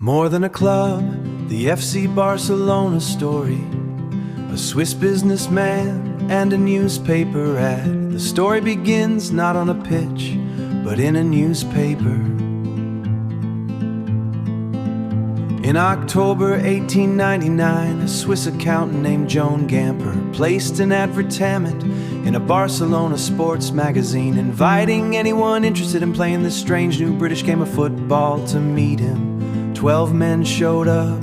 More than a club, the FC Barcelona story. A Swiss businessman and a newspaper ad. The story begins not on a pitch, but in a newspaper. In October 1899, a Swiss accountant named Joan Gamper placed an advertisement in a Barcelona sports magazine, inviting anyone interested in playing this strange new British game of football to meet him. 12 men showed up.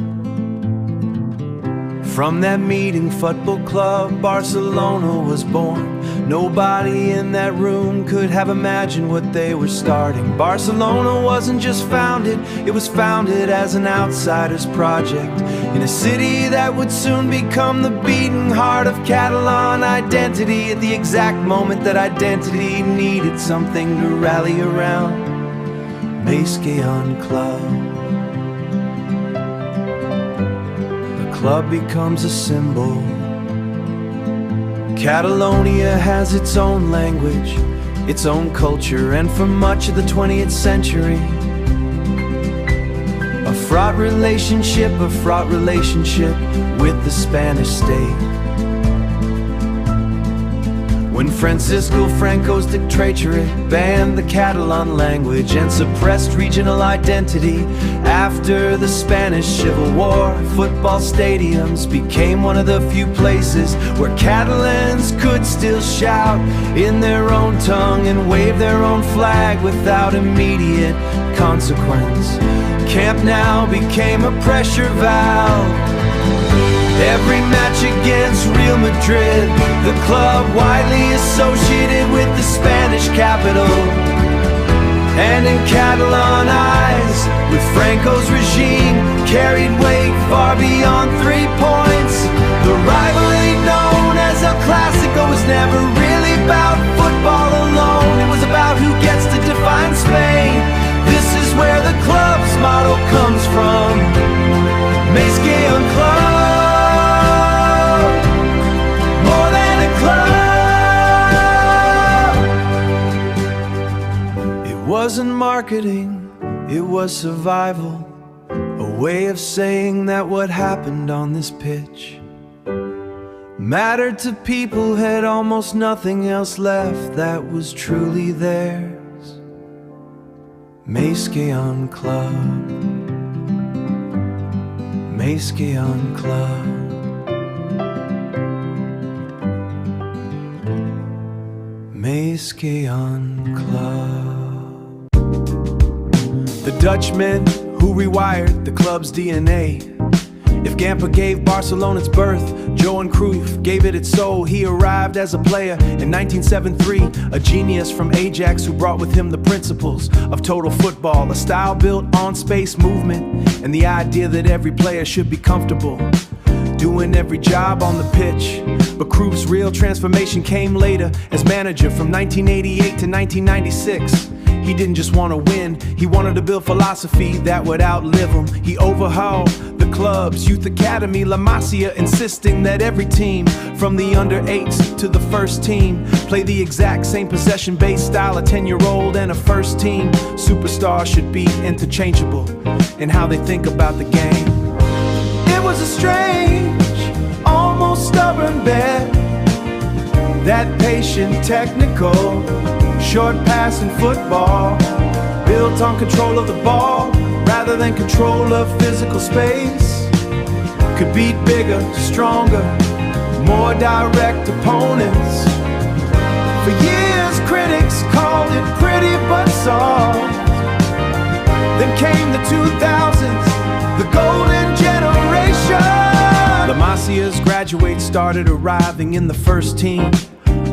From that meeting, Football Club Barcelona was born. Nobody in that room could have imagined what they were starting. Barcelona wasn't just founded, it was founded as an outsider's project in a city that would soon become the beating heart of Catalan identity, at the exact moment that identity needed something to rally around. Messi Club. Club becomes a symbol. Catalonia has its own language, its own culture, and for much of the 20th century, a fraught relationship with the Spanish state. When Francisco Franco's dictatorate banned the Catalan language and suppressed regional identity after the Spanish Civil War, football stadiums became one of the few places where Catalans could still shout in their own tongue and wave their own flag without immediate consequence. Camp Nou became a pressure valve. Every match against Real Madrid, the club widely associated with the Spanish capital. And in Catalan eyes, with Franco's regime, carried weight far beyond 3 points. The rivalry known as El Clásico was never really about football alone. It was about who gets to define Spain. This is where the club's motto comes from. Messi Club. It wasn't marketing, it was survival. A way of saying that what happened on this pitch mattered to people, had almost nothing else left that was truly theirs. Messi Club. Messi Club. Messi Club. The Dutchmen who rewired the club's DNA. If Gamper gave Barcelona its birth, Johan Cruyff gave it its soul. He arrived as a player in 1973, a genius from Ajax who brought with him the principles of total football, a style built on space movement, and the idea that every player should be comfortable doing every job on the pitch. But Cruyff's real transformation came later as manager from 1988 to 1996. He didn't just want to win, he wanted to build philosophy that would outlive him. He overhauled the club's youth academy, La Masia, insisting that every team, from the under-8s to the first team, play the exact same possession-based style. A 10-year-old and a first-team superstar should be interchangeable in how they think about the game. It was a strange, almost stubborn bet, that patient, technical, short passing football, built on control of the ball rather than control of physical space, could beat bigger, stronger, more direct opponents. For years critics called it pretty but soft. Then came the 2000s, the golden generation. La Masia's graduates started arriving in the first team.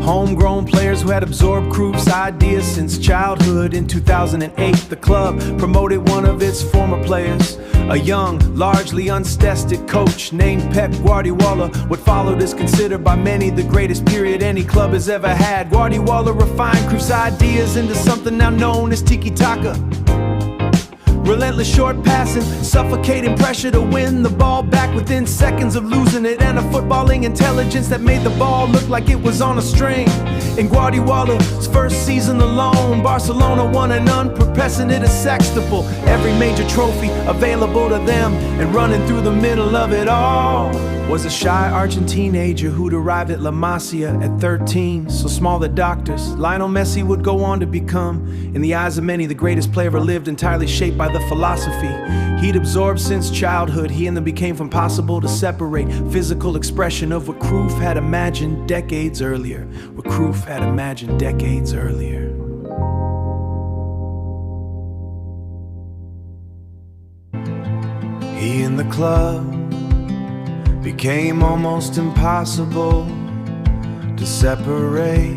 Homegrown players who had absorbed Cruyff's ideas since childhood. In 2008, the club promoted one of its former players, a young, largely untested coach named Pep Guardiola. What followed is considered by many the greatest period any club has ever had. Guardiola refined Cruyff's ideas into something now known as tiki-taka. Relentless short passing, suffocating pressure to win the ball back within seconds of losing it, and a footballing intelligence that made the ball look like it was on a string. In Guardiola's first season alone, Barcelona won an unprecedented sextuple. Every major trophy available to them, and running through the middle of it all was a shy Argentine teenager who'd arrived at La Masia at 13, so small that doctors. Lionel Messi would go on to become, in the eyes of many, the greatest player ever lived, entirely shaped by the philosophy he'd absorbed since childhood. He and them became impossible to separate, physical expression of what Cruyff had imagined decades earlier. What Cruyff had imagined decades earlier. He and the club became almost impossible to separate.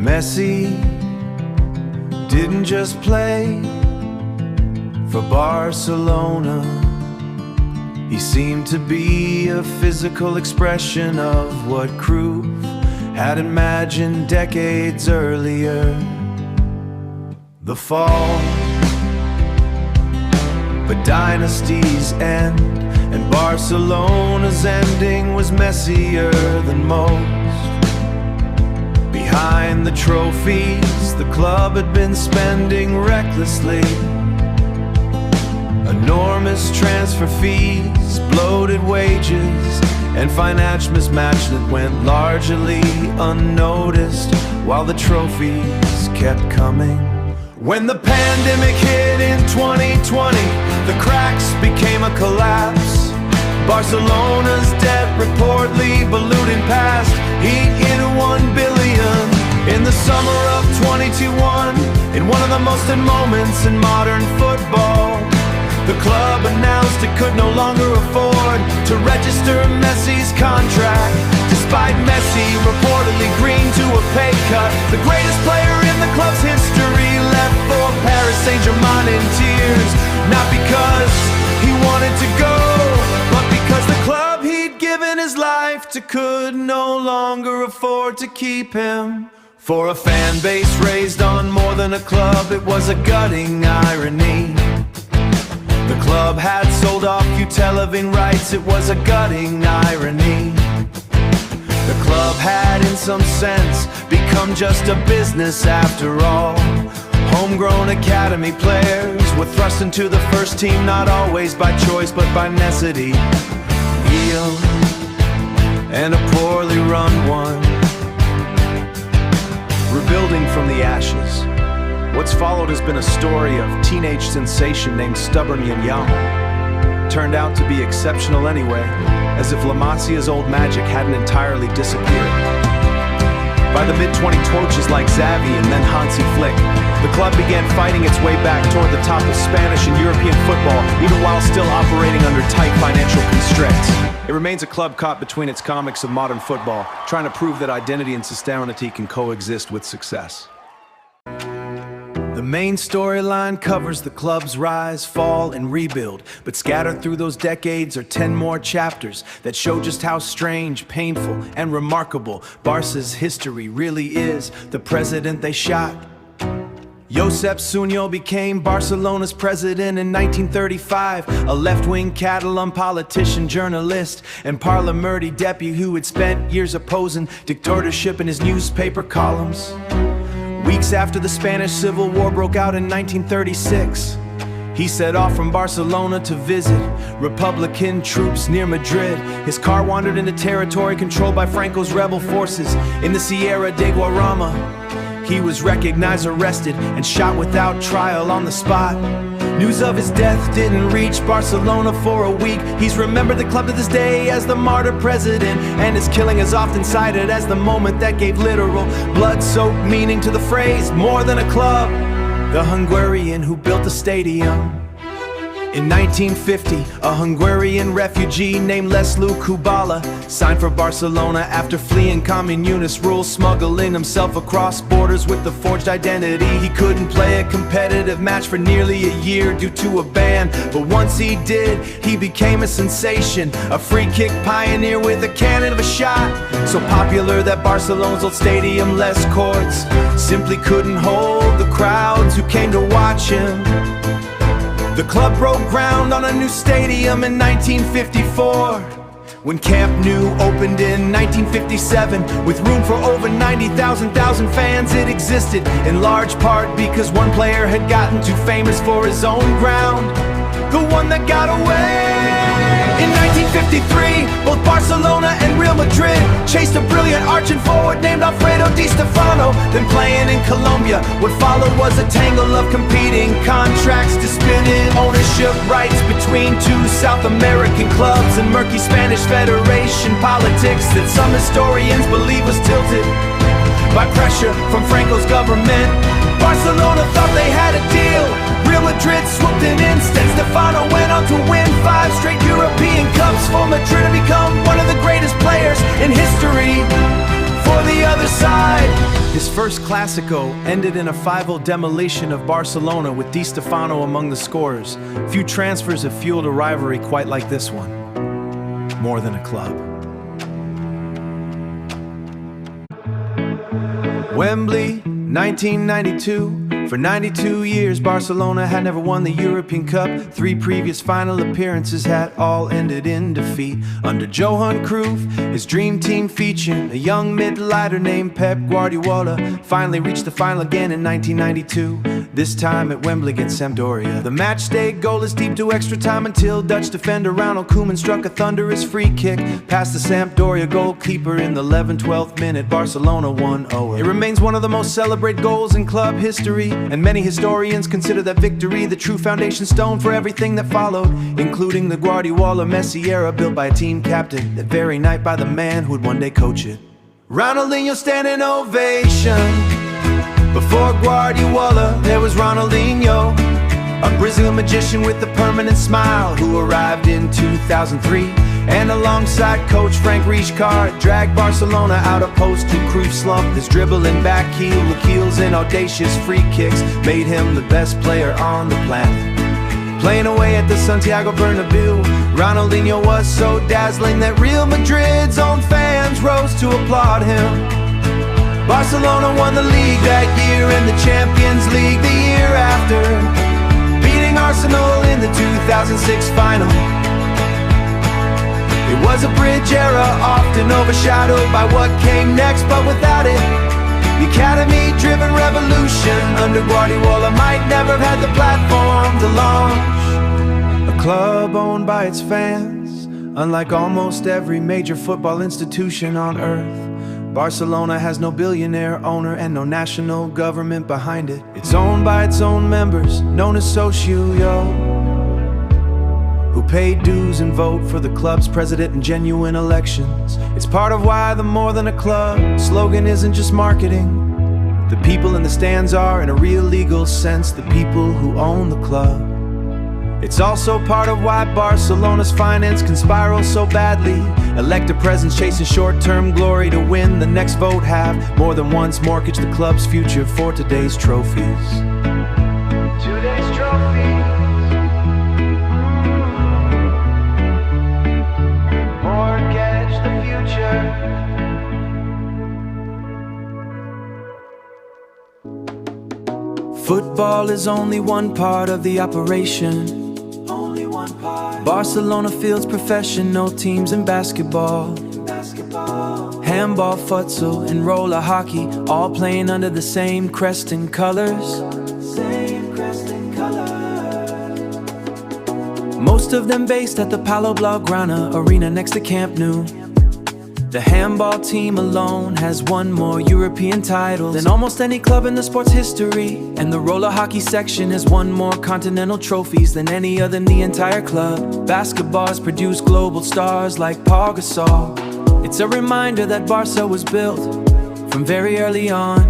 Messi didn't just play for Barcelona. He seemed to be a physical expression of what Cruyff had imagined decades earlier. The fall, but dynasties end, and Barcelona's ending was messier than most. Behind the trophies the club had been spending recklessly, enormous transfer fees, bloated wages, and financial mismatch that went largely unnoticed while the trophies kept coming. When the pandemic hit in 2020, the cracks became a collapse. Barcelona's debt reportedly ballooning past $1 billion. In the summer of 2021, in one of the most moments in modern football, the club announced it could no longer afford to register Messi's contract. Despite Messi reportedly agreeing to a pay cut, the greatest player in the club's history left for Paris Saint-Germain in tears. Not because he wanted to go, but because the club he'd given his life to could no longer afford to keep him. For a fan base raised on more than a club, it was a gutting irony. The club had sold off few television rights, it was a gutting irony. The club had in some sense become just a business after all. Homegrown academy players were thrust into the first team, not always by choice but by necessity. Ill and a poorly run one, rebuilding from the ashes. What's followed has been a story of teenage sensation named Stubborn and Young. Turned out to be exceptional anyway, as if La Masia's old magic hadn't entirely disappeared. By the mid-2020s, like Xavi and then Hansi Flick, the club began fighting its way back toward the top of Spanish and European football, even while still operating under tight financial constraints. It remains a club caught between its comics of modern football, trying to prove that identity and sustainability can coexist with success. The main storyline covers the club's rise, fall, and rebuild, but scattered through those decades are 10 more chapters that show just how strange, painful, and remarkable Barca's history really is. The president they shot, Josep Suñol, became Barcelona's president in 1935, a left-wing Catalan politician, journalist, and parliamentary deputy who had spent years opposing dictatorship in his newspaper columns. Weeks after the Spanish Civil War broke out in 1936, he set off from Barcelona to visit Republican troops near Madrid. His car wandered into territory controlled by Franco's rebel forces in the Sierra de Guadarrama. He was recognized, arrested, and shot without trial on the spot. News of his death didn't reach Barcelona for a week. He's remembered the club to this day as the martyr president, and his killing is often cited as the moment that gave literal, blood-soaked meaning to the phrase, more than a club. The Hungarian who built the stadium In 1950, a Hungarian refugee named Laszlo Kubala signed for Barcelona after fleeing communist rule, smuggling himself across borders with the forged identity. He couldn't play a competitive match for nearly a year due to a ban, but once he did, he became a sensation, a free kick pioneer with a cannon of a shot, so popular that Barcelona's old stadium, Les Corts, simply couldn't hold the crowds who came to watch him. The club broke ground on a new stadium in 1954, when Camp Nou opened in 1957. With room for over 90,000 fans, it existed in large part because one player had gotten too famous for his own ground, the one that got away. In 1953, both Barcelona and Real Madrid chased a brilliant arching forward named Alfredo Di Stefano. Then playing in Colombia, what followed was a tangle of competing contracts, disputed ownership rights between two South American clubs, and murky Spanish Federation politics that some historians believe was tilted by pressure from Franco's government. Barcelona thought they had a deal, Real Madrid swooped in instead. Stefano went on to win 5 straight European Cups for Madrid to become one of the greatest players in history for the other side. His first Clásico ended in a 5-0 demolition of Barcelona with Di Stefano among the scorers. Few transfers have fueled a rivalry quite like this one. More than a club. Wembley, 1992. For 92 years, Barcelona had never won the European Cup. 3 previous final appearances had all ended in defeat. Under Johan Cruyff, his dream team featuring a young mid-lighter named Pep Guardiola finally reached the final again in 1992, this time at Wembley against Sampdoria. The match-day goal is deep to extra time until Dutch defender Ronald Koeman struck a thunderous free kick past the Sampdoria goalkeeper in the 11th-12th minute. Barcelona won 0. It remains one of the most celebrated goals in club history, and many historians consider that victory the true foundation stone for everything that followed, including the Guardiola Messi era built by a team captain that very night by the man who would one day coach it. Ronaldinho standing ovation. Before Guardiola, there was Ronaldinho, a Brazilian magician with a permanent smile who arrived in 2003. And alongside coach Frank Rijkaard, dragged Barcelona out of post to Cruyff slump. His dribbling back heel, heels and audacious free kicks made him the best player on the planet. Playing away at the Santiago Bernabeu, Ronaldinho was so dazzling that Real Madrid's own fans rose to applaud him. Barcelona won the league that year and the Champions League the year after, beating Arsenal in the 2006 final. It was a bridge era, often overshadowed by what came next, but without it, the academy-driven revolution under Guardiola might never have had the platform to launch. A club owned by its fans, unlike almost every major football institution on earth, Barcelona has no billionaire owner and no national government behind it. It's owned by its own members, known as socios, who pay dues and vote for the club's president in genuine elections. It's part of why the more than a club slogan isn't just marketing. The people in the stands are, in a real legal sense, the people who own the club. It's also part of why Barcelona's finance can spiral so badly. Elected presidents chasing short-term glory to win the next vote have more than once mortgaged the club's future for today's trophies. Today's trophies. Football is only one part of the operation. Only one part. Barcelona fields professional teams in basketball, handball, futsal, and roller hockey, all playing under the same crest and colors. Most of them based at the Palau Blaugrana arena next to Camp Nou. The handball team alone has won more European titles than almost any club in the sport's history. And the roller hockey section has won more continental trophies than any other in the entire club. Basketball's produced global stars like Paul Gasol. It's a reminder that Barca was built from very early on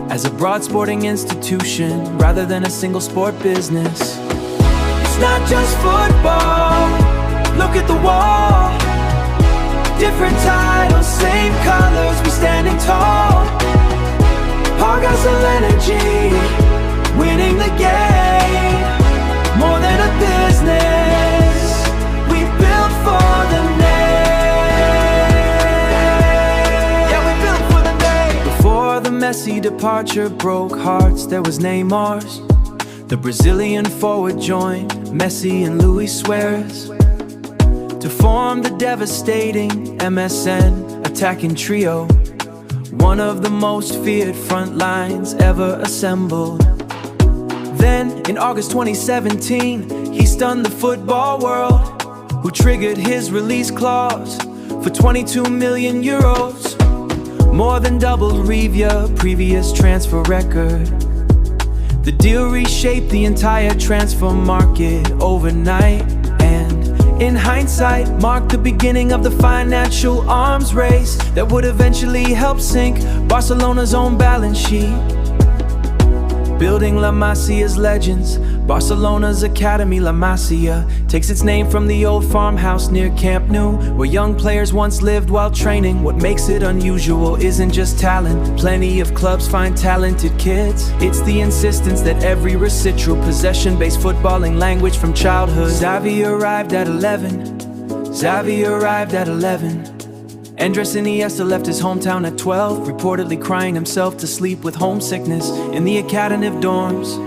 as a broad sporting institution rather than a single sport business. not just football. Look at the wall. Different titles, same colors, we standing tall. All got some energy, winning the game. More than a business, we built for the name. Yeah, we built for the name. Before the Messi departure broke hearts, there was Neymar's. The Brazilian forward joined Messi and Luis Suarez to form the devastating MSN attacking trio, one of the most feared front lines ever assembled. Then, in August 2017, he stunned the football world, who triggered his release clause for 22 million euros, more than doubled Rivia previous transfer record. The deal reshaped the entire transfer market overnight, and in hindsight, marked the beginning of the financial arms race that would eventually help sink Barcelona's own balance sheet. Building La Masia's legends, Barcelona's academy La Masia takes its name from the old farmhouse near Camp Nou, where young players once lived while training. What makes it unusual isn't just talent. Plenty of clubs find talented kids. It's the insistence that every recital possession-based footballing language from childhood. Xavi arrived at 11. Xavi arrived at 11. Andres Iniesta left his hometown at 12, reportedly crying himself to sleep with homesickness in the academy dorms.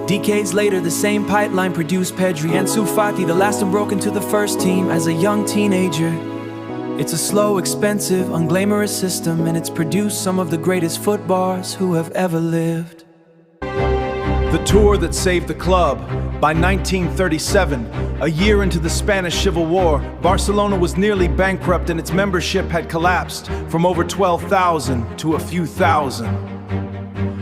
Decades later, the same pipeline produced Pedri and Ansu Fati, the last unbroken to the first team as a young teenager. It's a slow, expensive, unglamorous system, and it's produced some of the greatest footballers who have ever lived. The tour that saved the club. By 1937, a year into the Spanish Civil War, Barcelona was nearly bankrupt and its membership had collapsed from over 12,000 to a few thousand.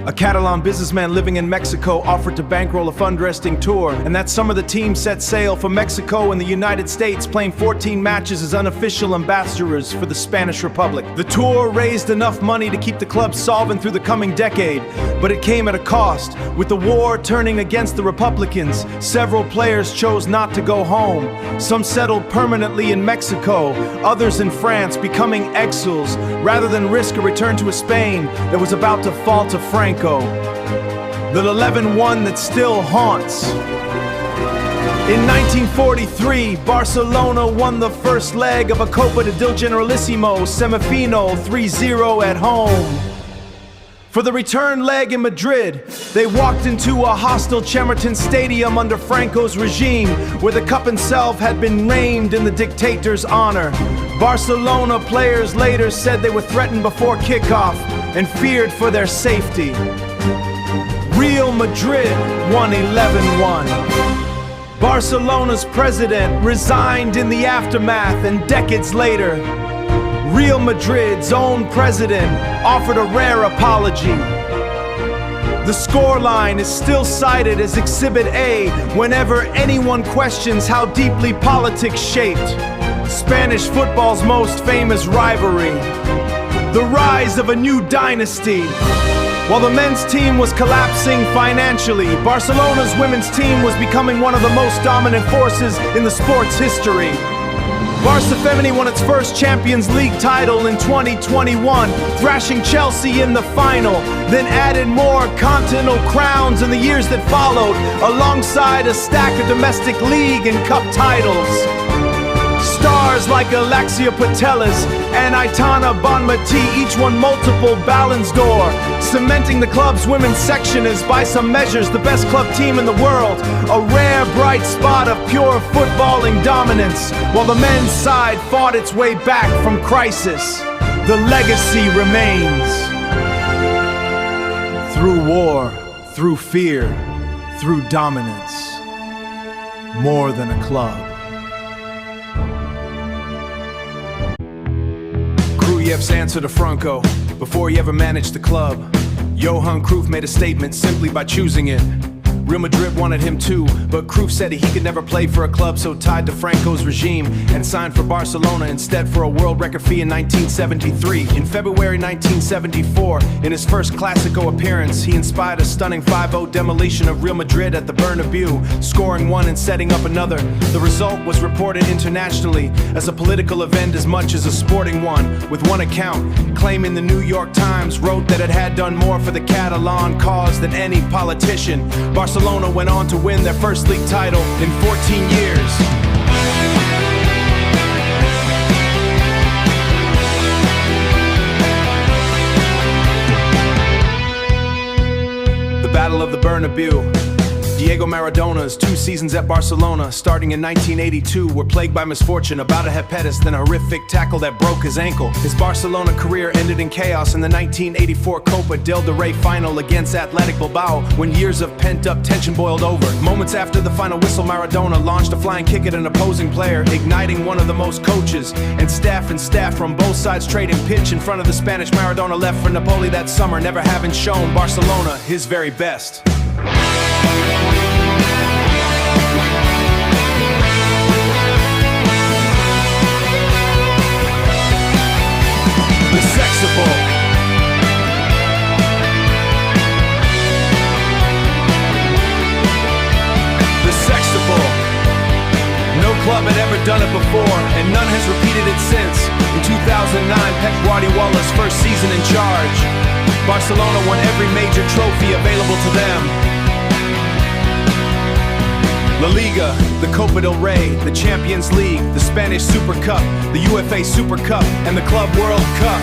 A Catalan businessman living in Mexico offered to bankroll a fundraising tour, and that summer the team set sail for Mexico and the United States, playing 14 matches as unofficial ambassadors for the Spanish Republic. The tour raised enough money to keep the club solvent through the coming decade, but it came at a cost. With the war turning against the Republicans, several players chose not to go home. Some settled permanently in Mexico, others in France, becoming exiles, rather than risk a return to a Spain that was about to fall to Franco. The 11-1 that still haunts. In 1943, Barcelona won the first leg of a Copa del Generalissimo semifinal 3-0 at home. For the return leg in Madrid, they walked into a hostile Chamartin Stadium under Franco's regime, where the cup itself had been named in the dictator's honor. Barcelona players later said they were threatened before kickoff and feared for their safety. Real Madrid won 11-1. Barcelona's president resigned in the aftermath, and decades later, Real Madrid's own president offered a rare apology. The scoreline is still cited as Exhibit A whenever anyone questions how deeply politics shaped Spanish football's most famous rivalry. The rise of a new dynasty. While the men's team was collapsing financially, Barcelona's women's team was becoming one of the most dominant forces in the sport's history. Barça Femení won its first Champions League title in 2021, thrashing Chelsea in the final, then added more continental crowns in the years that followed, alongside a stack of domestic league and cup titles. Stars like Alexia Putellas and Aitana Bonmati each won multiple Ballons d'Or, cementing the club's women's section as, by some measures, the best club team in the world. A rare bright spot of pure footballing dominance, while the men's side fought its way back from crisis. The legacy remains. Through war, through fear, through dominance. More than a club. Cruyff's answer to Franco, before he ever managed the club. Johan Cruyff made a statement simply by choosing it. Real Madrid wanted him too, but Cruyff said he could never play for a club so tied to Franco's regime, and signed for Barcelona instead for a world record fee in 1973. In February 1974, in his first Clásico appearance, he inspired a stunning 5-0 demolition of Real Madrid at the Bernabeu, scoring one and setting up another. The result was reported internationally as a political event as much as a sporting one, with one account claiming the New York Times wrote that it had done more for the Catalan cause than any politician. Barcelona went on to win their first league title in 14 years. The Battle of the Bernabeu. Diego Maradona's 2 seasons at Barcelona, starting in 1982, were plagued by misfortune. About to have Pettis, then a horrific tackle that broke his ankle. His Barcelona career ended in chaos in the 1984 Copa del Rey final against Athletic Bilbao, when years of pent-up tension boiled over. Moments after the final whistle, Maradona launched a flying kick at an opposing player, igniting one of the most coaches and staff from both sides trading pitch in front of the Spanish. Maradona left for Napoli that summer, never having shown Barcelona his very best. The Sexable. The Sexable. No club had ever done it before, and none has repeated it since. In 2009, Pep Guardiola's first season in charge, Barcelona won every major trophy available to them. La Liga, the Copa del Rey, the Champions League, the Spanish Super Cup, the UEFA Super Cup, and the Club World Cup.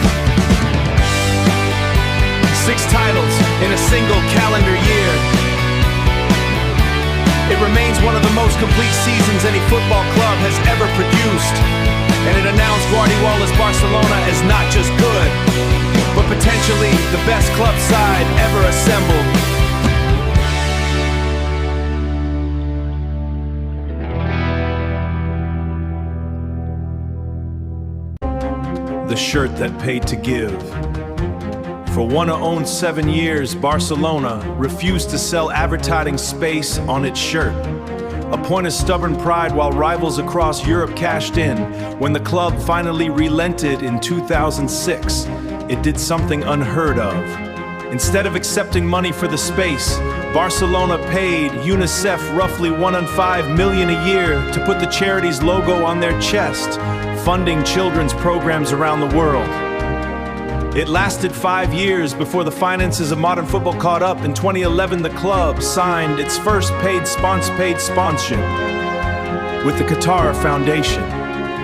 6 titles in a single calendar year. It remains one of the most complete seasons any football club has ever produced. And it announced Guardiola's Barcelona as not just good, but potentially the best club side ever assembled. The shirt that paid to give. For one who owned 7 years, Barcelona refused to sell advertising space on its shirt. A point of stubborn pride while rivals across Europe cashed in. When the club finally relented in 2006, it did something unheard of. Instead of accepting money for the space, Barcelona paid UNICEF roughly $1.5 million a year to put the charity's logo on their chest, funding children's programs around the world. It lasted 5 years before the finances of modern football caught up. In 2011, the club signed its first paid sponsorship with the Qatar Foundation.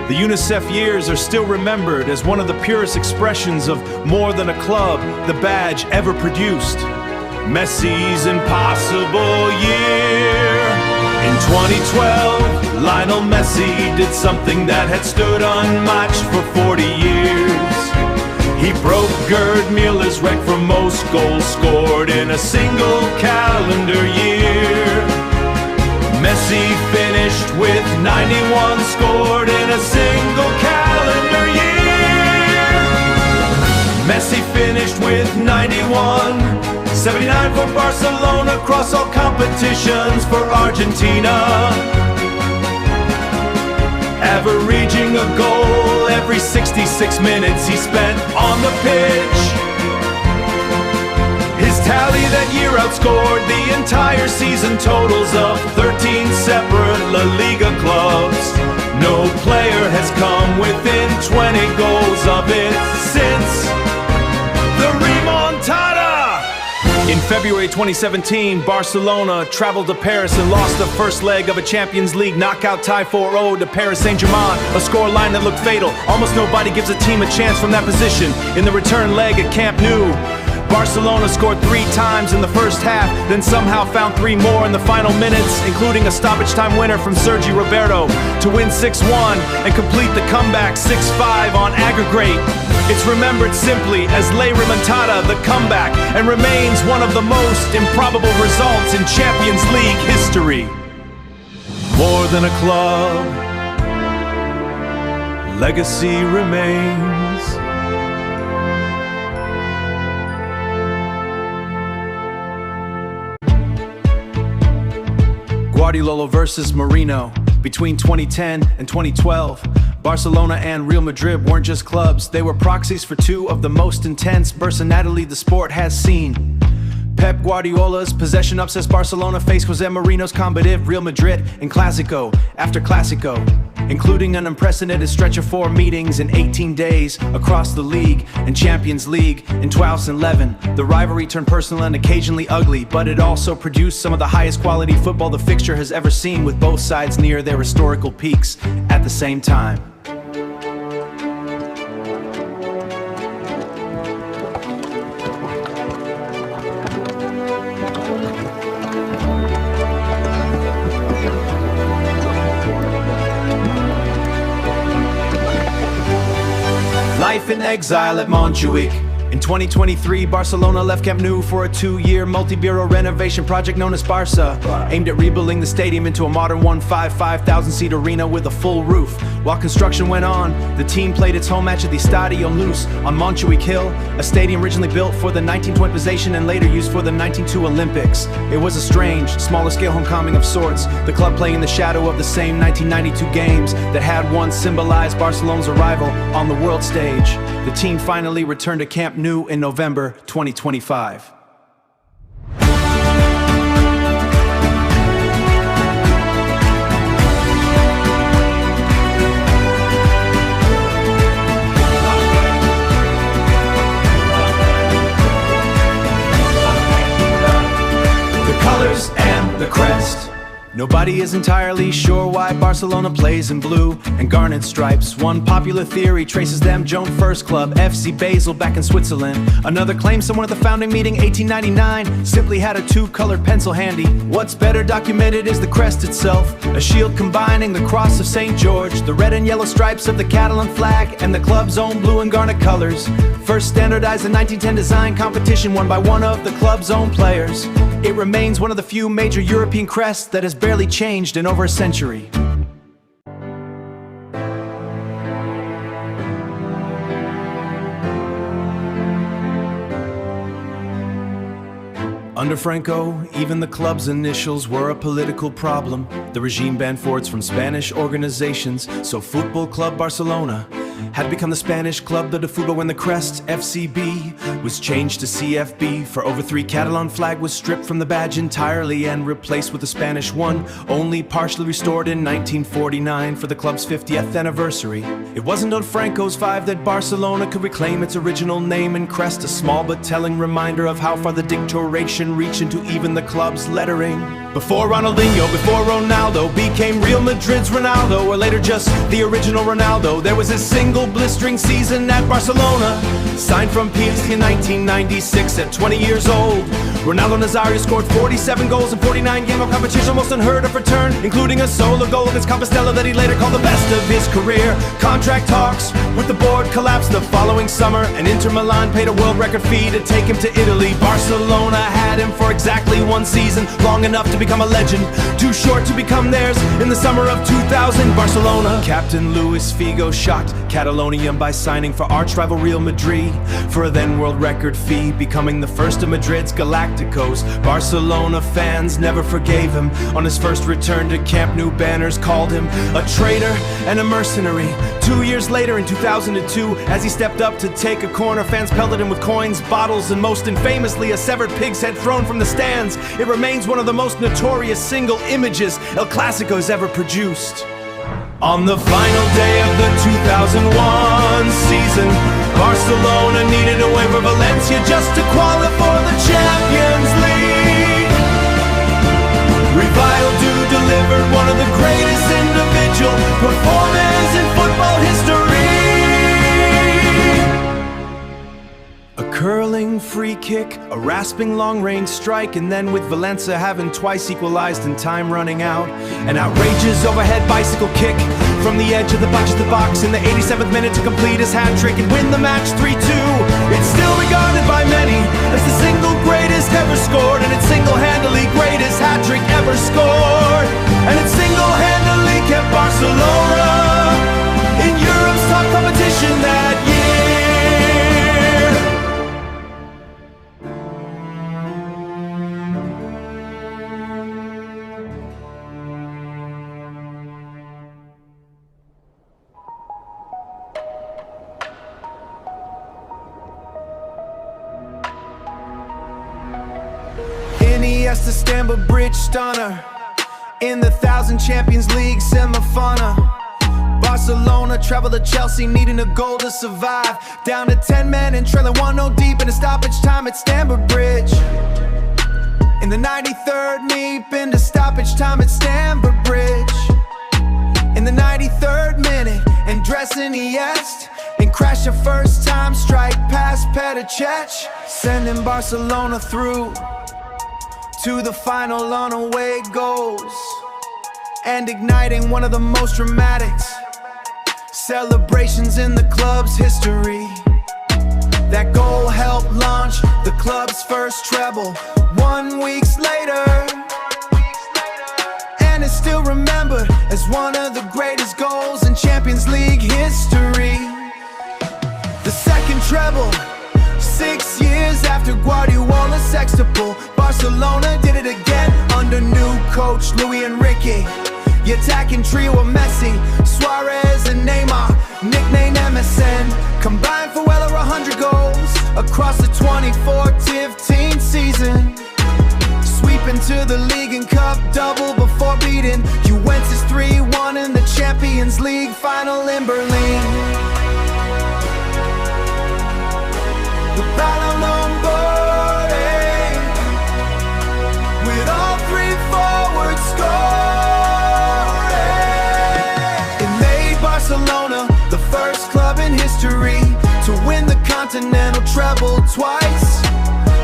The UNICEF years are still remembered as one of the purest expressions of more than a club the badge ever produced. Messi's impossible year. In 2012, Lionel Messi did something that had stood unmatched for 40 years. He broke Gerd Muller's record for most goals scored in a single calendar year. Messi finished with 91 scored in a single calendar year. Messi finished with 91, 79 for Barcelona across all competitions for Argentina, averaging a goal every 66 minutes he spent on the pitch. His tally that year outscored the entire season totals of 13 separate La Liga clubs. No player has come within 20 goals of it since the remontada. In February 2017, Barcelona traveled to Paris and lost the first leg of a Champions League knockout tie 4-0 to Paris Saint-Germain, a scoreline that looked fatal. Almost nobody gives a team a chance from that position. In the return leg at Camp Nou, Barcelona scored 3 times in the first half, then somehow found 3 more in the final minutes, including a stoppage time winner from Sergi Roberto to win 6-1 and complete the comeback 6-5 on aggregate. It's remembered simply as La Remontada, the comeback, and remains one of the most improbable results in Champions League history. More than a club, legacy remains. Guardiola versus Mourinho. Between 2010 and 2012, Barcelona and Real Madrid weren't just clubs, they were proxies for two of the most intense personality the sport has seen. Pep Guardiola's possession-obsessed Barcelona faced Jose Mourinho's combative Real Madrid in Clásico after Clásico, including an unprecedented stretch of 4 meetings in 18 days across the league and Champions League in 2011. The rivalry turned personal and occasionally ugly, but it also produced some of the highest quality football the fixture has ever seen, with both sides near their historical peaks at the same time. Life in exile at Montjuic. In 2023, Barcelona left Camp Nou for a 2-year multi-bureau renovation project known as Barça, aimed at rebuilding the stadium into a modern 155,000-seat arena with a full roof. While construction went on, the team played its home match at the Estadio Luz on Montjuic Hill, a stadium originally built for the 1920 and later used for the 1902 Olympics. It was a strange, smaller-scale homecoming of sorts, the club playing in the shadow of the same 1992 games that had once symbolized Barcelona's arrival on the world stage. The team finally returned to Camp Nou in November 2025. The colors and the crest. Nobody is entirely sure why Barcelona plays in blue and garnet stripes. One popular theory traces them Joan First Club, FC Basel back in Switzerland. Another claims someone at the founding meeting 1899 simply had a 2-colored pencil handy. What's better documented is the crest itself, a shield combining the cross of St. George, the red and yellow stripes of the Catalan flag, and the club's own blue and garnet colors. First standardized in 1910 design competition won by one of the club's own players. It remains one of the few major European crests that has barely changed in over a century. Under Franco, even the club's initials were a political problem. The regime banned forwards from Spanish organizations, so Football Club Barcelona had become the Spanish Club de Football when the crest, FCB, was changed to CFB. For over 3, Catalan flag was stripped from the badge entirely and replaced with the Spanish one, only partially restored in 1949 for the club's 50th anniversary. It wasn't on Franco's 5 that Barcelona could reclaim its original name and crest, a small but telling reminder of how far the dictatorship reached into even the club's lettering. Before Ronaldinho, before Ronaldo became Real Madrid's Ronaldo, or later just the original Ronaldo, there was a single blistering season at Barcelona. Signed from PSG in 1996 at 20 years old, Ronaldo Nazario scored 47 goals in 49 games of competition, almost unheard of return, including a solo goal against Compostela that he later called the best of his career. Contract talks with the board collapsed the following summer, and Inter Milan paid a world record fee to take him to Italy. Barcelona had him for exactly 1 season, long enough to become a legend, too short to become theirs in the summer of 2000. Barcelona captain Luis Figo shocked Catalonia by signing for arch-rival Real Madrid for a then world record fee, becoming the first of Madrid's Galacticos. Barcelona fans never forgave him. On his first return to Camp Nou, banners called him a traitor and a mercenary. 2 years later in 2002, as he stepped up to take a corner, fans pelted him with coins, bottles, and most infamously a severed pig's head thrown from the stands. It remains one of the most notorious single images El Clásicos ever produced. On the final day of the 2001 season, Barcelona needed a win for Valencia just to qualify for the Champions League. Rivaldo delivered one of the greatest individual performances in football history. A curling free kick, a rasping long-range strike, and then with Valencia having twice equalized and time running out, an outrageous overhead bicycle kick from the edge of the box in the 87th minute to complete his hat-trick and win the match 3-2. It's still regarded by many as the single greatest ever scored, and it's single-handedly greatest hat-trick ever scored, and it single-handedly kept Barcelona in Europe's top competition that year. Iniesta Stamford Bridge stunner. In the 1000 Champions League semi-final. Barcelona travel to Chelsea, needing a goal to survive. Down to 10 men and trailing 1-0 deep in a stoppage time at Stamford Bridge. In the 93rd, deep into stoppage time at Stamford Bridge. In the 93rd minute, and dress Iniesta, and crash a first time strike past Petacech, sending Barcelona through to the final on away goals, and igniting one of the most dramatic celebrations in the club's history. That goal helped launch the club's first treble 1 week later, and it's still remembered as one of the greatest goals in Champions League history. The second treble, 6 years after Guardiola's sextuple, Barcelona did it again under new coach Luis Enrique. The attacking trio of Messi, Suarez and Neymar, nicknamed MSN, combined for well over 100 goals across the 2014-15 season. Sweeping to the league and cup double before beating Juventus 3-1 in the Champions League final in Berlin. The Ballon d'Or, with all three forwards scoring. It made Barcelona the first club in history to win the Continental treble twice,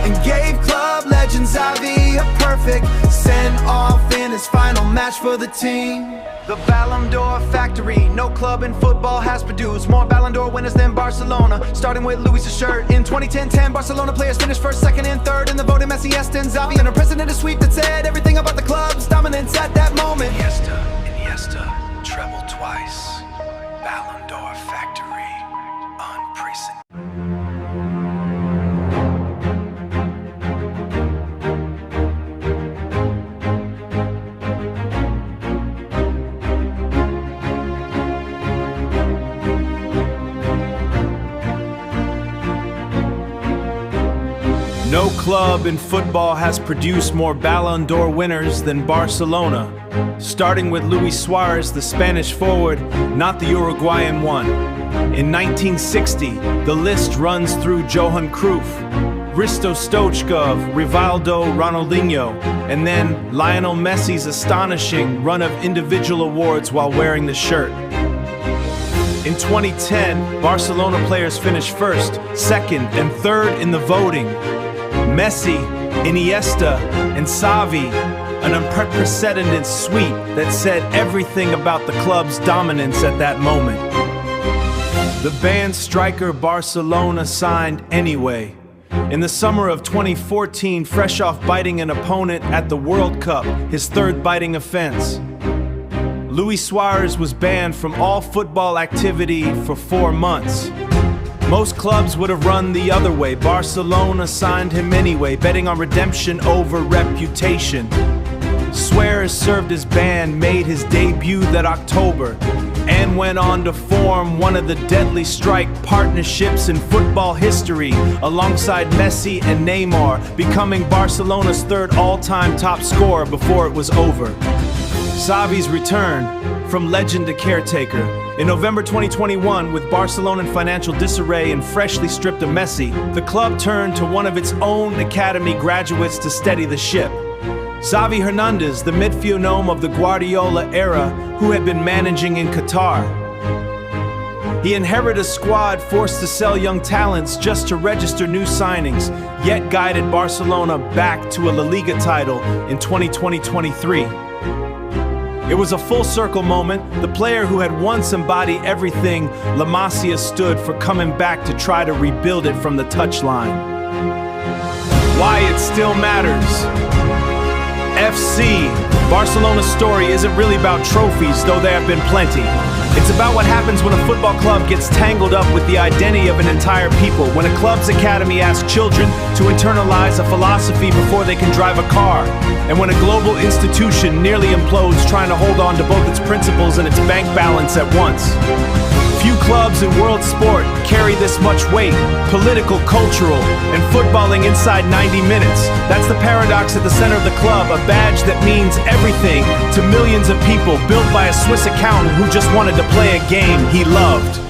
and gave club legend Xavi a perfect send-off in his final match for the team. The Ballon d'Or factory, no club in football has produced more Ballon d'Or winners than Barcelona, starting with Luis' shirt. In 2010, Barcelona players finished first, second, and third in the voting. Messi, Iniesta, and Xavi, and a president sweep that said everything about the club's dominance at that moment. Iniesta, treble twice. Ballon d'Or factory, unprecedented. No club in football has produced more Ballon d'Or winners than Barcelona, starting with Luis Suarez, the Spanish forward, not the Uruguayan one. In 1960, the list runs through Johan Cruyff, Risto Stoichkov, Rivaldo, Ronaldinho, and then Lionel Messi's astonishing run of individual awards while wearing the shirt. In 2010, Barcelona players finished first, second, and third in the voting. Messi, Iniesta, and Xavi, an unprecedented sweep that said everything about the club's dominance at that moment. The banned striker Barcelona signed anyway. In the summer of 2014, fresh off biting an opponent at the World Cup, his third biting offense, Luis Suarez was banned from all football activity for 4 months. Most clubs would have run the other way. Barcelona signed him anyway, betting on redemption over reputation. Suarez served his ban, made his debut that October, and went on to form one of the deadly strike partnerships in football history, alongside Messi and Neymar, becoming Barcelona's third all-time top scorer before it was over. Xavi's return, from legend to caretaker. In November 2021, with Barcelona in financial disarray and freshly stripped of Messi, the club turned to one of its own academy graduates to steady the ship. Xavi Hernandez, the midfield gnome of the Guardiola era, who had been managing in Qatar. He inherited a squad forced to sell young talents just to register new signings, yet guided Barcelona back to a La Liga title in 2020-23. It was a full circle moment. The player who had once embodied everything La Masia stood for, coming back to try to rebuild it from the touchline. Why it still matters. FC Barcelona's story isn't really about trophies, though there have been plenty. It's about what happens when a football club gets tangled up with the identity of an entire people, when a club's academy asks children to internalize a philosophy before they can drive a car, and when a global institution nearly implodes trying to hold on to both its principles and its bank balance at once. Few clubs in world sport carry this much weight, political, cultural, and footballing inside 90 minutes. That's the paradox at the center of the club, a badge that means everything to millions of people, built by a Swiss accountant who just wanted to play a game he loved.